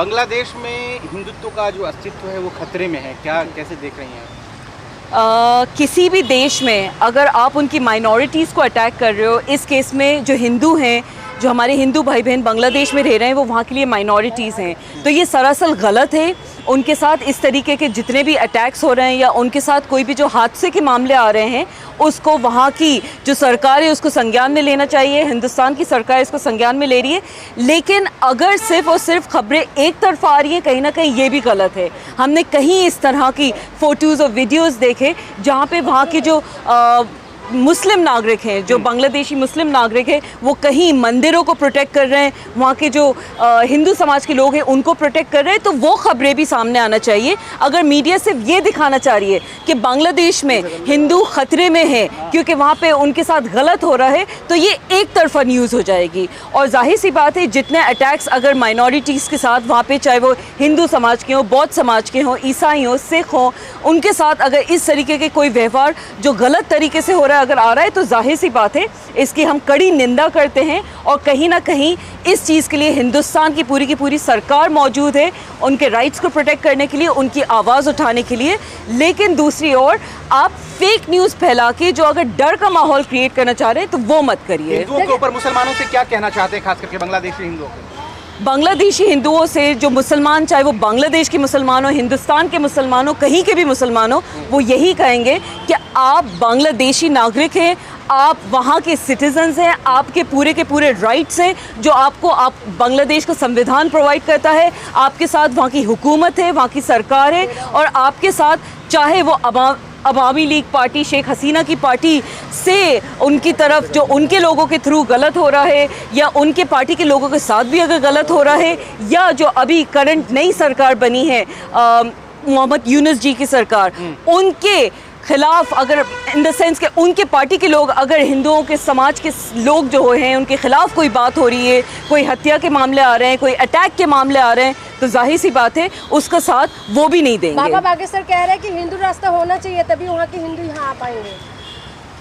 बांग्लादेश में हिंदुत्व का जो अस्तित्व है वो खतरे में है, क्या कैसे देख रही हैं? किसी भी देश में अगर आप उनकी माइनॉरिटीज़ को अटैक कर रहे हो, इस केस में जो हिंदू हैं, जो हमारे हिंदू भाई बहन बांग्लादेश में रह रहे हैं, वो वहाँ के लिए माइनॉरिटीज़ हैं, तो ये सरासर गलत है। उनके साथ इस तरीके के जितने भी अटैक्स हो रहे हैं या उनके साथ कोई भी जो हादसे के मामले आ रहे हैं, उसको वहाँ की जो सरकार है उसको संज्ञान में लेना चाहिए। हिंदुस्तान की सरकार इसको संज्ञान में ले रही है, लेकिन अगर सिर्फ और सिर्फ खबरें एक तरफा आ रही हैं, कहीं ना कहीं ये भी गलत है। हमने कहीं इस तरह की फ़ोटोज़ और वीडियोज़ देखे जहाँ पे वहाँ के जो मुस्लिम नागरिक हैं, जो बांग्लादेशी मुस्लिम नागरिक हैं, वो कहीं मंदिरों को प्रोटेक्ट कर रहे हैं, वहाँ के जो हिंदू समाज के लोग हैं उनको प्रोटेक्ट कर रहे हैं, तो वो खबरें भी सामने आना चाहिए। अगर मीडिया सिर्फ ये दिखाना चाह रही है कि बांग्लादेश में हिंदू खतरे में है क्योंकि वहाँ पे उनके साथ गलत हो रहा है, तो ये एक तरफा न्यूज़ हो जाएगी। और जाहिर सी बात है, जितने अटैक्स अगर माइनॉरिटीज़ के साथ वहाँ पे, चाहे वो हिंदू समाज के हों, बौद्ध समाज के हों, ईसाई हों, सिख हों, उनके साथ अगर इस तरीके के कोई व्यवहार जो गलत तरीके से हो रहा है अगर आ रहा है, तो जाहिर सी बात है इसकी हम कड़ी निंदा करते हैं। और कहीं ना कहीं इस चीज़ के लिए हिंदुस्तान की पूरी सरकार मौजूद है, उनके राइट्स को प्रोटेक्ट करने के लिए, उनकी आवाज़ उठाने के लिए। लेकिन दूसरी ओर आप फेक न्यूज़ फैला के जो अगर डर का माहौल क्रिएट करना चाह रहे हैं तो वो मत करिए। हिंदुओं के ऊपर मुसलमानों से क्या कहना चाहते हैं, खास करके बांग्लादेशी हिंदुओं को? बांग्लादेशी हिंदुओं से जो मुसलमान, चाहे वो बांग्लादेश के मुसलमान हो, हिंदुस्तान के मुसलमान हो, कहीं के भी मुसलमान हो, वो यही कहेंगे कि आप बांग्लादेशी नागरिक हैं, आप वहाँ के सिटीजन्स हैं, आपके पूरे राइट्स हैं जो आपको बांग्लादेश का संविधान प्रोवाइड करता है। आपके साथ वहाँ की हुकूमत है, वहाँ की सरकार है, और आपके साथ चाहे वो अवामी लीग पार्टी, शेख हसीना की पार्टी से उनकी तरफ जो उनके लोगों के थ्रू गलत हो रहा है, या उनके पार्टी के लोगों के साथ भी अगर गलत हो रहा है, या जो अभी करंट नई सरकार बनी है मोहम्मद यूनुस जी की सरकार, उनके खिलाफ अगर इन द सेंस के उनके पार्टी के लोग अगर हिंदुओं के समाज के लोग जो हैं उनके खिलाफ कोई बात हो रही है, कोई हत्या के मामले आ रहे हैं, कोई अटैक के मामले आ रहे हैं, तो जाहिर सी बात है उसका साथ वो भी नहीं देंगे। बाबा बागेश्वर कह रहे हैं कि हिंदू रास्ता होना चाहिए, तभी वहाँ के हिंदू यहाँ आ पाएंगे।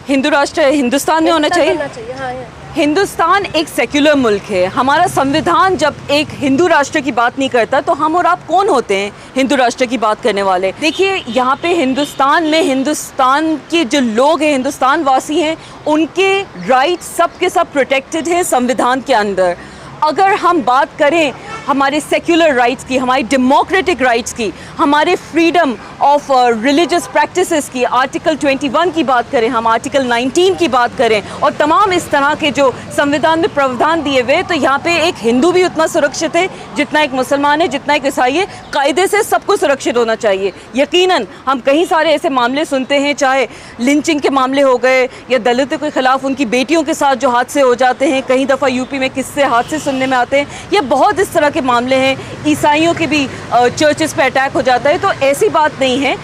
हिंदू राष्ट्र हिंदुस्तान में होना चाहिए। हाँ, हिंदुस्तान एक सेक्युलर मुल्क है। हमारा संविधान जब एक हिंदू राष्ट्र की बात नहीं करता, तो हम और आप कौन होते हैं हिंदू राष्ट्र की बात करने वाले? देखिए, यहाँ पे हिंदुस्तान में हिंदुस्तान के जो लोग हैं, हिंदुस्तान वासी हैं, उनके राइट्स सब के सब प्रोटेक्टेड हैं संविधान के अंदर। अगर हम बात करें हमारे सेक्युलर राइट्स की, हमारी डेमोक्रेटिक राइट्स की, हमारे फ्रीडम ऑफ रिलीजियस प्रैक्टिसेस की, आर्टिकल 21 की बात करें, हम आर्टिकल 19 की बात करें, और तमाम इस तरह के जो संविधान में प्रावधान दिए हुए, तो यहाँ पे एक हिंदू भी उतना सुरक्षित है जितना एक मुसलमान है, जितना एक ईसाई है। कायदे से सबको सुरक्षित होना चाहिए। यकीनन हम कई सारे ऐसे मामले सुनते हैं, चाहे लिंचिंग के मामले हो गए, या दलितों के खिलाफ उनकी बेटियों के साथ जो हादसे हो जाते हैं, कई दफ़ा यूपी में किस्से हादसे सुनने में आते हैं, ये बहुत इस तरह के मामले हैं। ईसाइयों के भी चर्चेस पे अटैक हो जाता है। तो ऐसी बात नहीं है,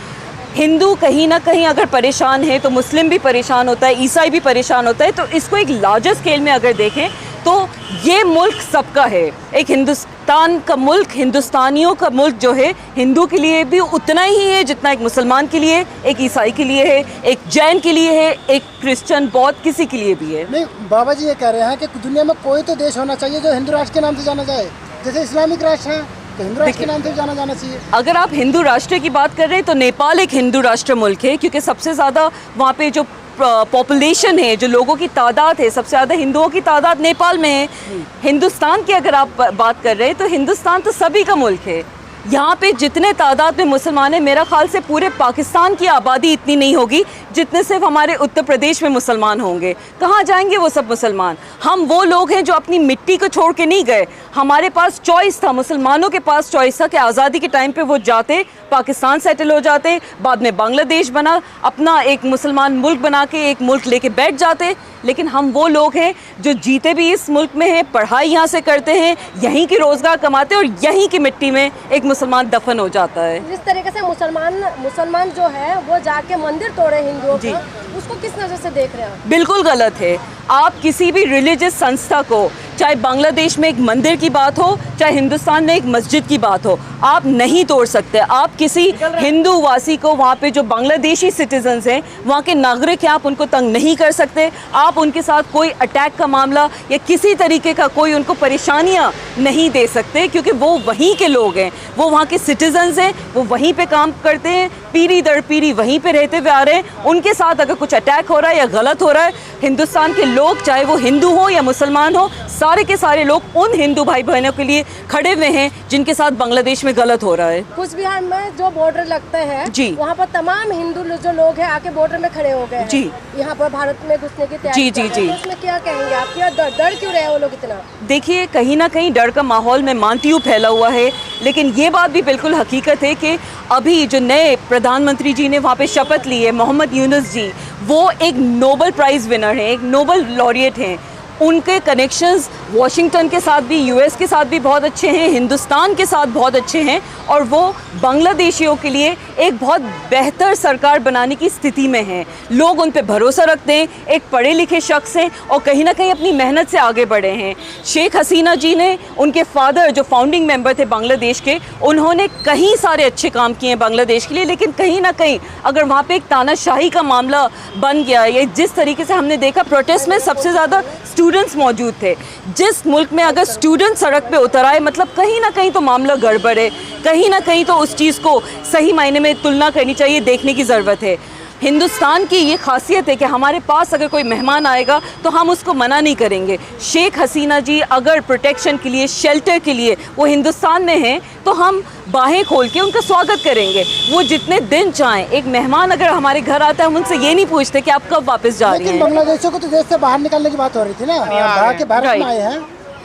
हिंदू कहीं ना कहीं अगर परेशान है तो मुस्लिम भी परेशान होता है, ईसाई भी परेशान होता है। तो इसको एक लार्जर स्केल में अगर देखें तो ये मुल्क सबका है। एक हिंदुस्तान का मुल्क, हिंदुस्तानियों का मुल्क जो है, हिंदू के लिए भी उतना ही है जितना एक मुसलमान के लिए, एक ईसाई के लिए है, एक जैन के लिए है, एक क्रिश्चियन बौद्ध किसी के लिए भी है। नहीं, बाबा जी ये कह रहे हैं कि दुनिया में कोई तो देश होना चाहिए जो हिंदू राष्ट्र के नाम से जाना जाए। जैसे इस्लामिक राष्ट्र है तो हिंदू राष्ट्र के नाम से जाना चाहिए। अगर आप हिंदू राष्ट्र की बात कर रहे हैं तो नेपाल एक हिंदू राष्ट्र मुल्क है, क्योंकि सबसे ज़्यादा वहाँ पे जो पॉपुलेशन है, जो लोगों की तादाद है, सबसे ज़्यादा हिंदुओं की तादाद नेपाल में है। हिंदुस्तान की अगर आप बात कर रहे हैं तो हिंदुस्तान तो सभी का मुल्क है। यहाँ पे जितने तादाद में मुसलमान हैं, मेरा ख्याल से पूरे पाकिस्तान की आबादी इतनी नहीं होगी जितने सिर्फ हमारे उत्तर प्रदेश में मुसलमान होंगे। कहाँ जाएंगे वो सब मुसलमान? हम वो लोग हैं जो अपनी मिट्टी को छोड़ के नहीं गए। हमारे पास चॉइस था, मुसलमानों के पास चॉइस था कि आज़ादी के टाइम पे वो जाते, पाकिस्तान सेटल हो जाते, बाद में बांग्लादेश बना, अपना एक मुसलमान मुल्क बना के एक मुल्क लेके बैठ जाते। लेकिन हम वो लोग हैं जो जीते भी इस मुल्क में हैं, पढ़ाई यहाँ से करते हैं, यहीं की रोज़गार कमाते हैं, और यहीं की मिट्टी में एक मुसलमान दफन हो जाता है। जिस तरीके से मुसलमान जो है वो जाके मंदिर तोड़े हिंदुओं का, उसको किस नज़र से देख रहे हैं? बिल्कुल गलत है। आप किसी भी रिलीजियस संस्था को, चाहे बांग्लादेश में एक मंदिर की बात हो, चाहे हिंदुस्तान में एक मस्जिद की बात हो, आप नहीं तोड़ सकते। आप किसी हिंदू वासी को वहाँ पे जो बांग्लादेशी सिटीजन्स हैं, वहाँ के नागरिक हैं, आप उनको तंग नहीं कर सकते। आप उनके साथ कोई अटैक का मामला या किसी तरीके का कोई उनको परेशानियाँ नहीं दे सकते, क्योंकि वो वहीं के लोग हैं, वो वहाँ के सिटीजन्स हैं, वो वहीं पे काम करते हैं, पीढ़ी दर पीढ़ी वहीं पे रहते हुए आ रहे हैं। उनके साथ अगर कुछ अटैक हो रहा है या गलत हो रहा है, हिंदुस्तान के लोग, चाहे वो हिंदू हो या मुसलमान हो, सारे के सारे लोग उन हिंदू भाई बहनों के लिए खड़े हुए हैं जिनके साथ बांग्लादेश में गलत हो रहा है। कुछ बिहार में जो बॉर्डर लगता है जी, वहाँ पर तमाम हिंदू जो लोग हैं आके बॉर्डर में खड़े हो गए हैं। जी, यहाँ पर भारत में घुसने की तैयारी जी, जी, कर रहे हैं। जी। तो इसमें क्या कहेंगे आप, क्या डर क्यों रहे वो लोग इतना? देखिए, कहीं ना कहीं डर का माहौल मैं मानती हूँ फैला हुआ है, लेकिन ये बात भी बिल्कुल हकीकत है कि अभी जो नए प्रधानमंत्री जी ने वहाँ पे शपथ ली है, मोहम्मद यूनुस जी, वो एक नोबेल प्राइज़ विनर हैं, एक नोबेल लॉरिएट हैं। उनके कनेक्शंस वॉशिंगटन के साथ भी, यूएस के साथ भी बहुत अच्छे हैं, हिंदुस्तान के साथ बहुत अच्छे हैं, और वो बांग्लादेशियों के लिए एक बहुत बेहतर सरकार बनाने की स्थिति में हैं। लोग उन पे भरोसा रखते हैं, एक पढ़े लिखे शख्स हैं और कहीं ना कहीं अपनी मेहनत से आगे बढ़े हैं। शेख हसीना जी ने, उनके फादर जो फाउंडिंग मेंबर थे बांग्लादेश के, उन्होंने कई सारे अच्छे काम किए हैं बांग्लादेश के लिए, लेकिन कहीं ना कहीं अगर वहाँ पे एक तानाशाही का मामला बन गया, ये जिस तरीके से हमने देखा, प्रोटेस्ट में सबसे ज़्यादा स्टूडेंट्स मौजूद थे। जिस मुल्क में अगर स्टूडेंट सड़क पे उतर आए, मतलब कहीं ना कहीं तो मामला गड़बड़ है, कहीं ना कहीं तो उस चीज़ को सही मायने में तुलना करनी चाहिए, देखने की ज़रूरत है। हिंदुस्तान की ये खासियत है कि हमारे पास अगर कोई मेहमान आएगा तो हम उसको मना नहीं करेंगे। शेख हसीना जी अगर प्रोटेक्शन के लिए, शेल्टर के लिए वो हिंदुस्तान में हैं, तो हम बाहें खोल के उनका स्वागत करेंगे। वो जितने दिन चाहें। एक मेहमान अगर हमारे घर आता है, हम उनसे ये नहीं पूछते कि आप कब वापस जा रही हैं। लेकिन बांग्लादेशियों को तो देश से बाहर निकालने की बात हो रही थी ना, भारत में आए हैं,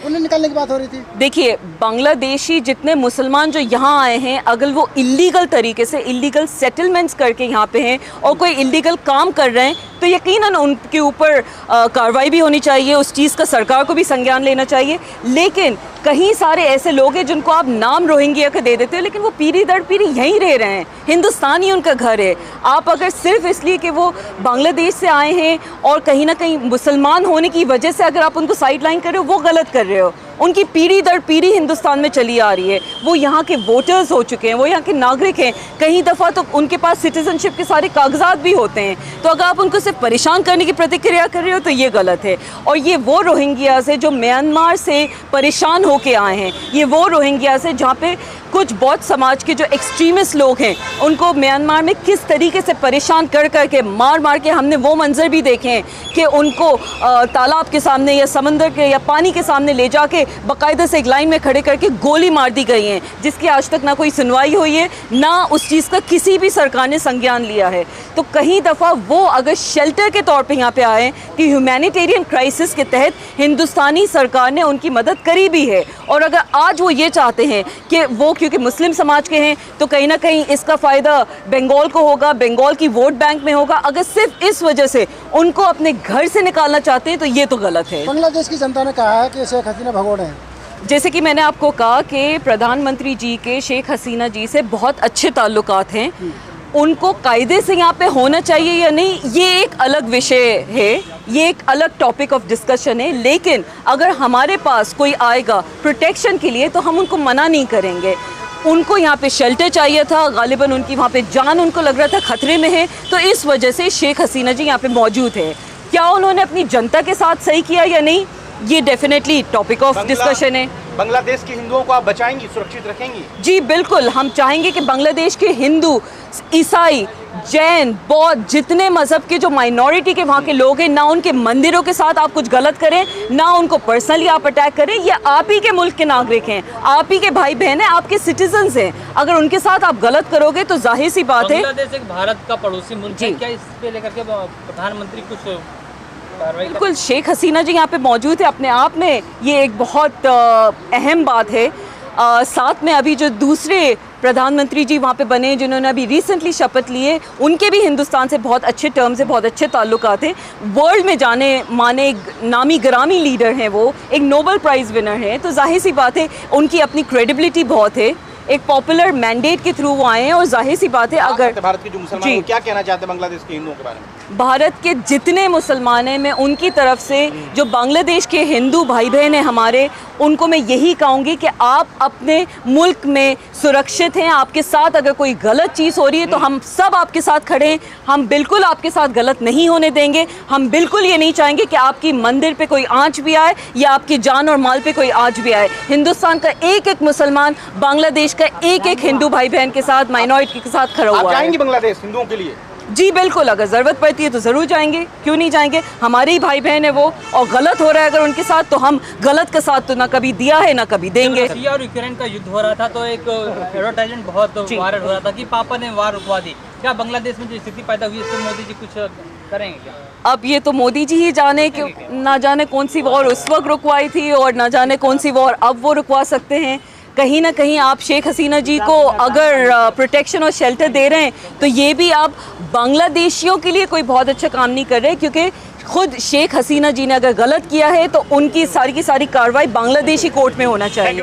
उन्हें निकालने की बात हो रही थी। देखिए, बांग्लादेशी जितने मुसलमान जो यहाँ आए हैं, अगर वो इलीगल तरीके से, इलीगल सेटलमेंट्स करके यहाँ पे हैं और कोई इलीगल काम कर रहे हैं, तो यकीनन उनके ऊपर कार्रवाई भी होनी चाहिए, उस चीज़ का सरकार को भी संज्ञान लेना चाहिए। लेकिन कई सारे ऐसे लोग हैं जिनको आप नाम रोहिंग्या का दे देते हो, लेकिन वो पीढ़ी दर पीढ़ी यहीं रह रहे हैं, हिंदुस्तान ही उनका घर है। आप अगर सिर्फ इसलिए कि वो बांग्लादेश से आए हैं और कहीं ना कहीं मुसलमान होने की वजह से अगर आप उनको साइड लाइन कर रहे हो, वो गलत कर रहे हो। उनकी पीढ़ी दर पीढ़ी हिंदुस्तान में चली आ रही है, वो यहाँ के वोटर्स हो चुके हैं, वो यहाँ के नागरिक हैं, कई दफ़ा तो उनके पास सिटीजनशिप के सारे कागजात भी होते हैं। तो अगर आप उनको सिर्फ परेशान करने की प्रतिक्रिया कर रहे हो तो ये गलत है। और ये वो रोहिंग्यास है जो म्यांमार से परेशान होके आए हैं, ये वो रोहिंग्यास है जहाँ पे कुछ बौद्ध समाज के जो एक्सट्रीमिस्ट लोग हैं, उनको म्यांमार में किस तरीके से परेशान कर के, मार मार के, हमने वो मंजर भी देखे हैं कि उनको तालाब के सामने या समंदर के या पानी के सामने ले जाके बाकायदा से एक लाइन में खड़े करके गोली मार दी गई हैं, जिसकी आज तक ना कोई सुनवाई हुई है, ना उस चीज़ का किसी भी सरकार ने संज्ञान लिया है। तो कई दफ़ा वो अगर शेल्टर के तौर पे यहाँ पे आए कि ह्यूमैनिटेरियन क्राइसिस के तहत हिंदुस्तानी सरकार ने उनकी मदद करी भी है, और अगर आज वो ये चाहते हैं कि वो क्योंकि मुस्लिम समाज के हैं तो कहीं ना कहीं इसका फ़ायदा बंगाल को होगा, बंगाल की वोट बैंक में होगा, अगर सिर्फ इस वजह से उनको अपने घर से निकालना चाहते हैं तो ये तो गलत है। बांग्लादेश की जनता ने कहा है कि शेख हसीना भगोड़े हैं। जैसे कि मैंने आपको कहा कि प्रधानमंत्री जी के शेख हसीना जी से बहुत अच्छे ताल्लुकात हैं, उनको कायदे से यहाँ पे होना चाहिए या नहीं, ये एक अलग विषय है, ये एक अलग टॉपिक ऑफ डिस्कशन है। लेकिन अगर हमारे पास कोई आएगा प्रोटेक्शन के लिए तो हम उनको मना नहीं करेंगे। उनको यहाँ पे शेल्टर चाहिए था, गालिबन उनकी वहाँ पे जान उनको लग रहा था खतरे में है, तो इस वजह से शेख हसीना जी यहाँ पे मौजूद है। क्या उन्होंने अपनी जनता के साथ सही किया या नहीं, ये डेफिनेटली टॉपिक ऑफ डिस्कशन है। बांग्लादेश के हिंदुओं को आप बचाएंगी, सुरक्षित रखेंगी? जी बिल्कुल, हम चाहेंगे कि बांग्लादेश के हिंदू, ईसाई, जैन, बौद्ध, जितने मज़हब के जो माइनॉरिटी के वहाँ के लोग हैं, ना उनके मंदिरों के साथ आप कुछ गलत करें, ना उनको पर्सनली आप अटैक करें। ये आप ही के मुल्क के नागरिक हैं, आप ही के भाई बहन हैं, आपके सिटीजन्स हैं। अगर उनके साथ आप गलत करोगे तो जाहिर सी बात है। बांग्लादेश एक भारत का पड़ोसी मुल्क है, क्या इस पे लेकर के प्रधानमंत्री कुछ? बिल्कुल, शेख हसीना जी यहाँ पे मौजूद है, अपने आप में ये एक बहुत अहम बात है। साथ में अभी जो दूसरे प्रधानमंत्री जी वहाँ पे बने, जिन्होंने अभी रिसेंटली शपथ लिए, उनके भी हिंदुस्तान से बहुत अच्छे टर्म्स है, बहुत अच्छे ताल्लुकात हैं। वर्ल्ड में जाने माने नामी ग्रामी लीडर हैं, वो एक नोबेल प्राइज़ विनर हैं, तो जाहिर सी बात है उनकी अपनी क्रेडिबिलिटी बहुत है। एक पॉपुलर मैंडेट के थ्रू वो आए हैं और जाहिर सी बात है अगर भारत के जो मुसलमान हैं, क्या कहना चाहते हैं बांग्लादेश के हिंदुओं के बारे में? भारत के जितने मुसलमान हैं, मैं उनकी तरफ से जो बांग्लादेश के हिंदू भाई बहन हैं हमारे, उनको मैं यही कहूँगी कि आप अपने मुल्क में सुरक्षित हैं। आपके साथ अगर कोई गलत चीज़ हो रही है तो हम सब आपके साथ खड़े हैं। हम बिल्कुल आपके साथ गलत नहीं होने देंगे। हम बिल्कुल ये नहीं चाहेंगे कि आपकी मंदिर पे कोई आंच भी आए या आपकी जान और माल पे कोई आंच भी आए। हिंदुस्तान का एक एक मुसलमान बांग्लादेश का एक एक हिंदू भाई बहन के साथ, माइनॉरिटी के साथ खड़ा आप हुआ है। जाएंगे बांग्लादेश हिंदुओं के लिए? जी बिल्कुल, अगर ज़रूरत पड़ती है तो ज़रूर जाएंगे, क्यों नहीं जाएंगे। हमारे ही भाई बहन है वो, और गलत हो रहा है अगर उनके साथ तो हम गलत का साथ तो ना कभी दिया है ना कभी देंगे। रशिया और यूक्रेन का युद्ध हो रहा था तो एक एडवर्टाइजमेंट बहुत वायरल हो रहा था कि पापा ने वार रुकवा दी। क्या बांग्लादेश में जो स्थिति पैदा हुई इससे मोदी जी कुछ करेंगे क्या? अब ये तो मोदी जी ही जाने कि ना जाने कौन सी वॉर उस वक्त रुकवाई थी और ना जाने कौन सी वॉर अब वो रुकवा सकते हैं। कहीं ना कहीं आप शेख हसीना जी को अगर प्रोटेक्शन और शेल्टर दे रहे हैं तो ये भी आप बांग्लादेशियों के लिए कोई बहुत अच्छा काम नहीं कर रहे, क्योंकि खुद शेख हसीना जी ने अगर गलत किया है तो उनकी सारी की सारी कार्रवाई बांग्लादेशी कोर्ट में होना चाहिए।